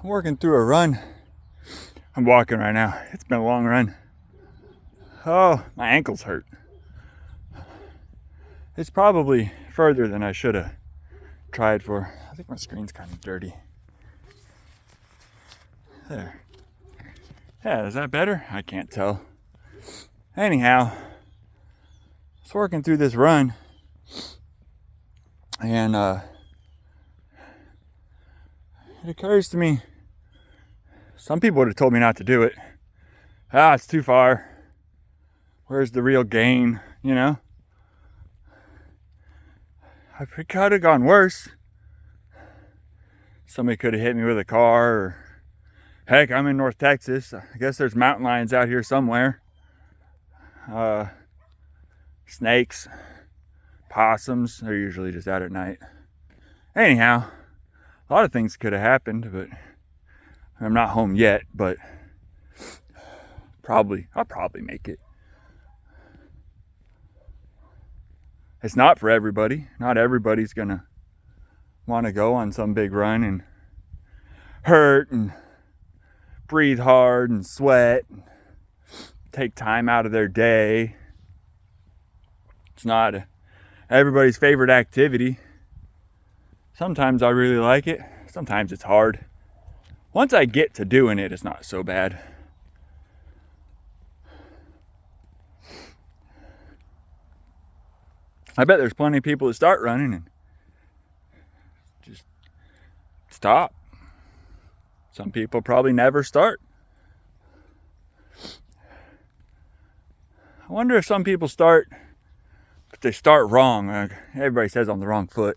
I'm working through a run. I'm walking right now. It's been a long run. Oh, my ankles hurt. It's probably further than I should have tried for. I think my screen's kind of dirty. There. Yeah, is that better? I can't tell. Anyhow, I was working through this run, and it occurs to me, some people would have told me not to do it. It's too far. Where's the real gain, you know? I could have gone worse. Somebody could have hit me with a car, or heck, I'm in North Texas. I guess there's mountain lions out here somewhere. Snakes, possums, they're usually just out at night. Anyhow, a lot of things could have happened, but I'm not home yet, but I'll probably make it. It's not for everybody. Not everybody's gonna want to go on some big run and hurt and breathe hard and sweat and take time out of their day. It's not everybody's favorite activity. Sometimes I really like it. Sometimes it's hard. Once I get to doing it, it's not so bad. I bet there's plenty of people that start running and just stop. Some people probably never start. I wonder if some people start, but they start wrong. Everybody says on the wrong foot.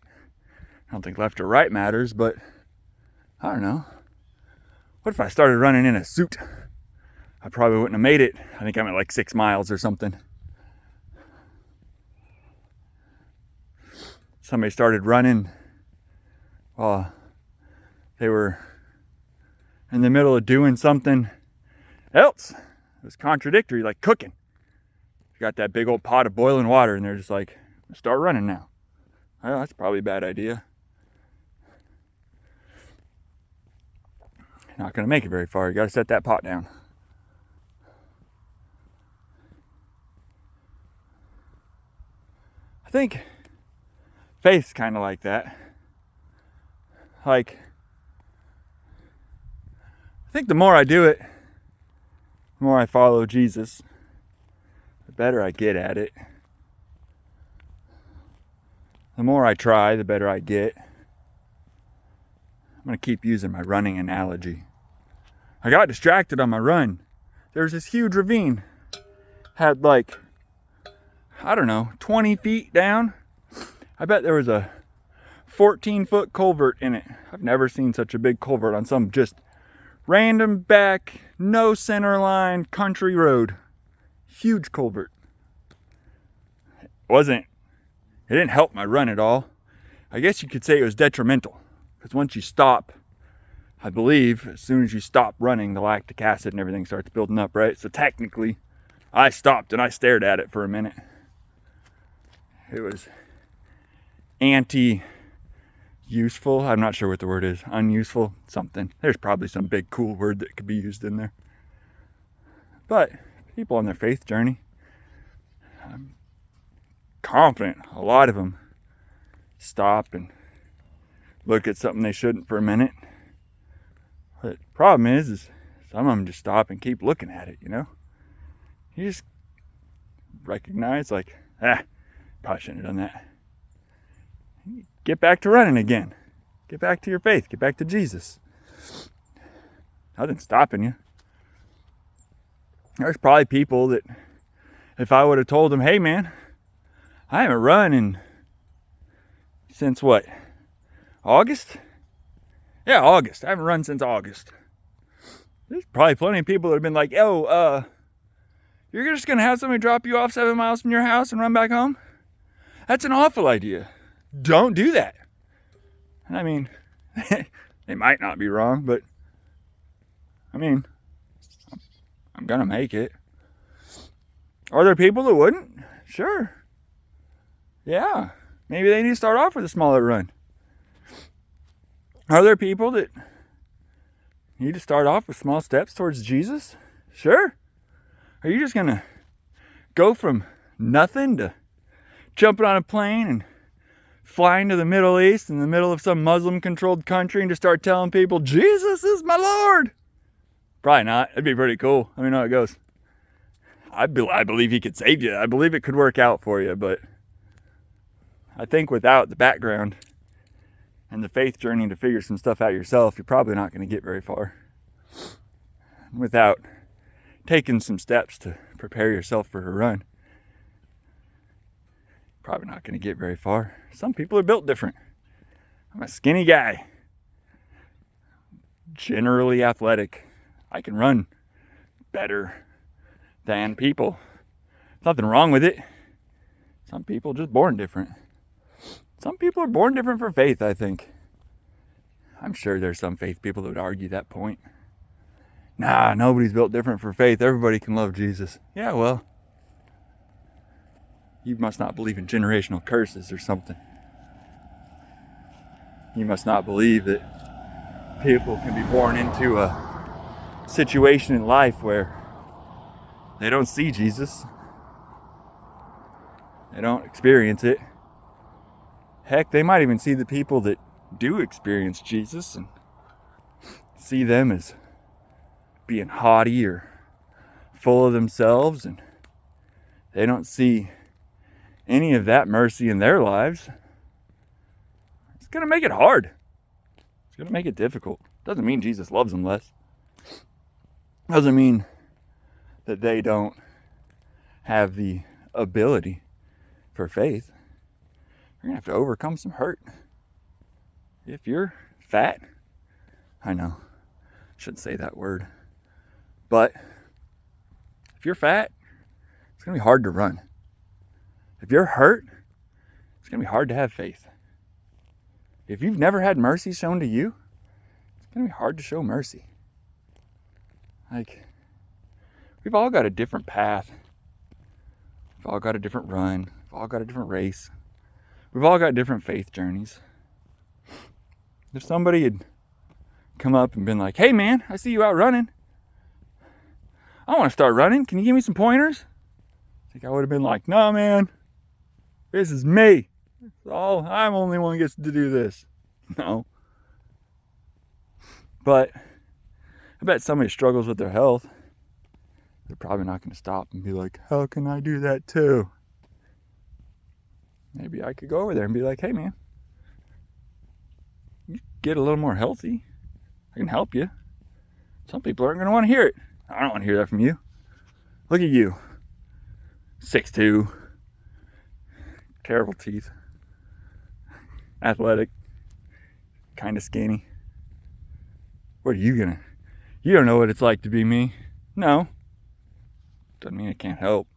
I don't think left or right matters, but I don't know. What if I started running in a suit? I probably wouldn't have made it. I think I'm at like 6 miles or something. Somebody started running while they were in the middle of doing something else. It was contradictory, like cooking. You got that big old pot of boiling water and they're just like, start running now. Well, that's probably a bad idea. You're not going to make it very far. You got to set that pot down. I think faith's kind of like that. Like, I think the more I do it, the more I follow Jesus, the better I get at it. The more I try, the better I get. I'm going to keep using my running analogy. I got distracted on my run. There was this huge ravine. Had like, I don't know, 20 feet down. I bet there was a 14-foot culvert in it. I've never seen such a big culvert on some just random back, no center line country road. Huge culvert. It didn't help my run at all. I guess you could say it was detrimental. Because once you stop, I believe, as soon as you stop running, the lactic acid and everything starts building up, right? So technically, I stopped and I stared at it for a minute. It was anti-useful. I'm not sure what the word is. Unuseful, something. There's probably some big cool word that could be used in there. But people on their faith journey, I'm confident a lot of them stop and look at something they shouldn't for a minute. But the problem is some of them just stop and keep looking at it, you know? You just recognize like, probably shouldn't have done that. Get back to running again. Get back to your faith. Get back to Jesus. Nothing's stopping you. There's probably people that if I would have told them, hey man, I haven't run since what? August? Yeah, August. I haven't run since August. There's probably plenty of people that have been like, you're just going to have somebody drop you off 7 miles from your house and run back home? That's an awful idea. Don't do that. I mean, they might not be wrong, but I mean, I'm going to make it. Are there people that wouldn't? Sure. Yeah. Maybe they need to start off with a smaller run. Are there people that You just start off with small steps towards Jesus? Sure. Are you just going to go from nothing to jumping on a plane and flying to the Middle East in the middle of some Muslim-controlled country and just start telling people, Jesus is my Lord? Probably not. It'd be pretty cool. Let me know how it goes. I believe he could save you. I believe it could work out for you, but I think without the background and the faith journey to figure some stuff out yourself, you're probably not going to get very far. Without taking some steps to prepare yourself for a run, probably not going to get very far. Some people are built different. I'm a skinny guy, generally athletic. I can run better than people. There's nothing wrong with it. Some people are just born different. Some people are born different for faith, I think. I'm sure there's some faith people that would argue that point. Nah, nobody's built different for faith. Everybody can love Jesus. Yeah, well, you must not believe in generational curses or something. You must not believe that people can be born into a situation in life where they don't see Jesus. They don't experience it. Heck, they might even see the people that do experience Jesus and see them as being haughty or full of themselves, and they don't see any of that mercy in their lives. It's going to make it hard. It's going to make it difficult. Doesn't mean Jesus loves them less. Doesn't mean that they don't have the ability for faith. You're going to have to overcome some hurt. If you're fat, I know, I shouldn't say that word, but if you're fat, it's going to be hard to run. If you're hurt, it's going to be hard to have faith. If you've never had mercy shown to you, it's going to be hard to show mercy. Like, we've all got a different path. We've all got a different run. We've all got a different race. We've all got different faith journeys. If somebody had come up and been like, hey man, I see you out running. I want to start running. Can you give me some pointers? I think I would have been like, no man, this is me. I'm the only one who gets to do this. No. But I bet somebody struggles with their health. They're probably not going to stop and be like, how can I do that too? Maybe I could go over there and be like, hey man, you get a little more healthy. I can help you. Some people aren't going to want to hear it. I don't want to hear that from you. Look at you. 6'2". Terrible teeth. Athletic. Kind of skinny. What are you gonna? You don't know what it's like to be me. No. Doesn't mean it can't help.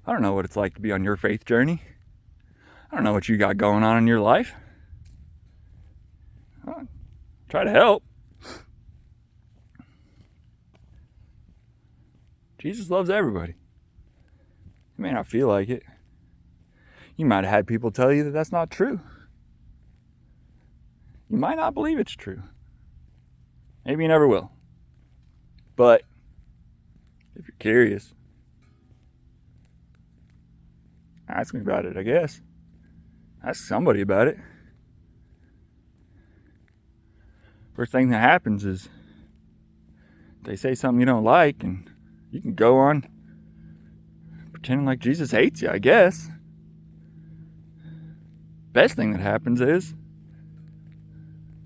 I don't know what it's like to be on your faith journey. I don't know what you got going on in your life. I'll try to help. Jesus loves everybody. You may not feel like it. You might have had people tell you that that's not true. You might not believe it's true. Maybe you never will. But if you're curious, ask me about it, I guess. Ask somebody about it. First thing that happens is they say something you don't like, and you can go on pretending like Jesus hates you, I guess. Best thing that happens is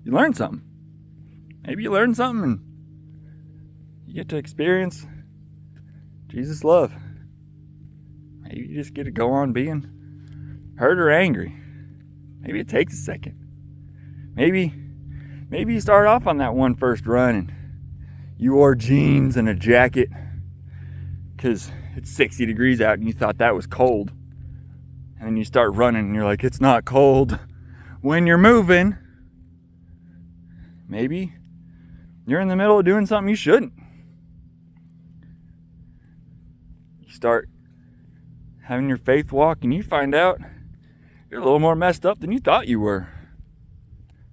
you learn something. Maybe you learn something and you get to experience Jesus' love. Maybe you just get to go on being hurt or angry. Maybe it takes a second. Maybe you start off on that one first run and you wore jeans and a jacket because it's 60 degrees out and you thought that was cold. And then you start running and you're like, it's not cold. When you're moving, maybe you're in the middle of doing something you shouldn't. You start having your faith walk and you find out you're a little more messed up than you thought you were.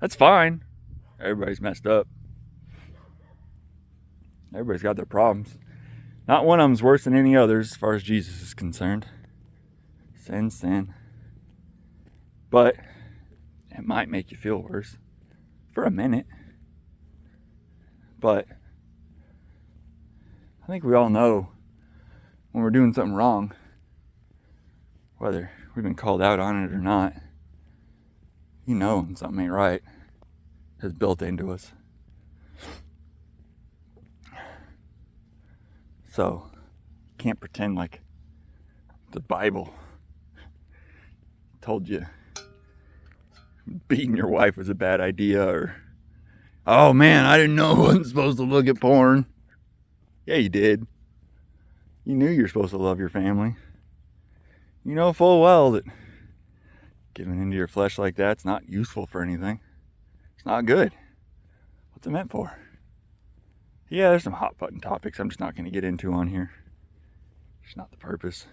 That's fine. Everybody's messed up. Everybody's got their problems. Not one of them's worse than any others as far as Jesus is concerned. Sin's sin. But it might make you feel worse for a minute. But I think we all know when we're doing something wrong, whether we've been called out on it or not. You know when something ain't right. It's built into us. So, can't pretend like the Bible told you beating your wife was a bad idea, or, oh man, I didn't know I wasn't supposed to look at porn. Yeah, you did. You knew you were supposed to love your family. You know full well that giving into your flesh like that's not useful for anything. It's not good. What's it meant for? Yeah, there's some hot button topics I'm just not going to get into on here. It's not the purpose.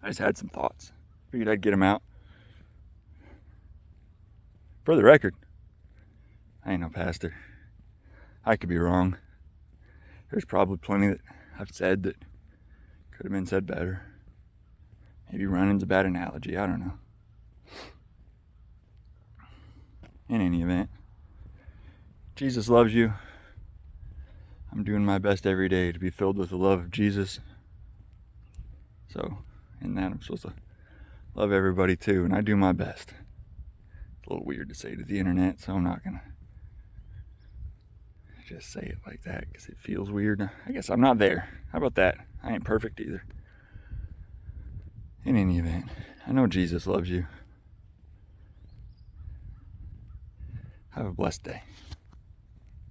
I just had some thoughts. Figured I'd get them out. For the record, I ain't no pastor. I could be wrong. There's probably plenty that I've said that could have been said better. Maybe running's a bad analogy. I don't know. In any event, Jesus loves you. I'm doing my best every day to be filled with the love of Jesus. So, in that, I'm supposed to love everybody too, and I do my best. It's a little weird to say to the internet, so I'm not going to just say it like that because it feels weird. I guess I'm not there. How about that? I ain't perfect either. In any event, I know Jesus loves you. Have a blessed day.